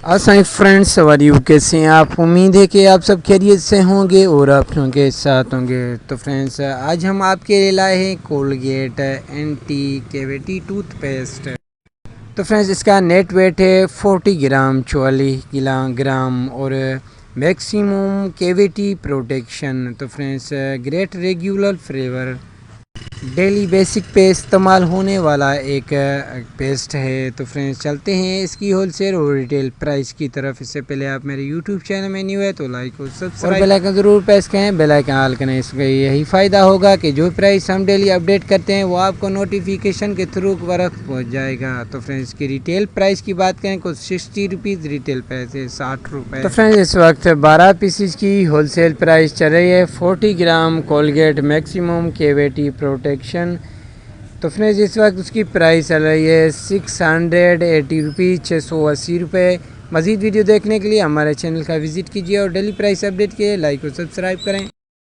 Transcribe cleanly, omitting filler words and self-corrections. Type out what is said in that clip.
अस्सलाम फ्रेंड्स, सवारियों कैसे हैं आप। उम्मीद है कि आप सब खैरियत से होंगे और आप लोगों के साथ होंगे। तो फ्रेंड्स, आज हम आपके लिए लाए हैं कोलगेट एंटी कैविटी टूथपेस्ट। तो फ्रेंड्स, इसका नेट वेट है 40 ग्राम 44 ग्राम और मैक्सिमम कैविटी प्रोटेक्शन। तो friends, great regular flavour, daily basic पे इस्तेमाल होने वाला एक पेस्ट है। तो फ्रेंड्स, चलते हैं इसकी होलसेल और रिटेल प्राइस की तरफ। इससे पहले आप मेरे यूट्यूब चैनल में न्यू है तो लाइक और सब्सक्राइब और बेल आइकन ज़रूर प्रेस करें। बेल आइकन ऑल करें, इसका यही फ़ायदा होगा कि जो प्राइस हम डेली अपडेट करते हैं वो आपको नोटिफिकेशन के थ्रू वक्त पहुँच जाएगा। तो फ्रेंड्स, की रिटेल प्राइस की बात करें कुछ 60 रुपीज़, रिटेल प्राइस है 60 रुपये। तो फ्रेंड्स, इस वक्त 12 पीसीज की होलसेल प्राइस चल रही है 40 ग्राम कोलगेट मैक्सिमम कैविटी प्रोटेक्शन। तो फ्रेंड्स, इस वक्त उसकी प्राइस चल रही है 680 रुपीज़, 680 रुपये। मज़ीद वीडियो देखने के लिए हमारे चैनल का विज़िट कीजिए और डेली प्राइस अपडेट के लिए लाइक और सब्सक्राइब करें।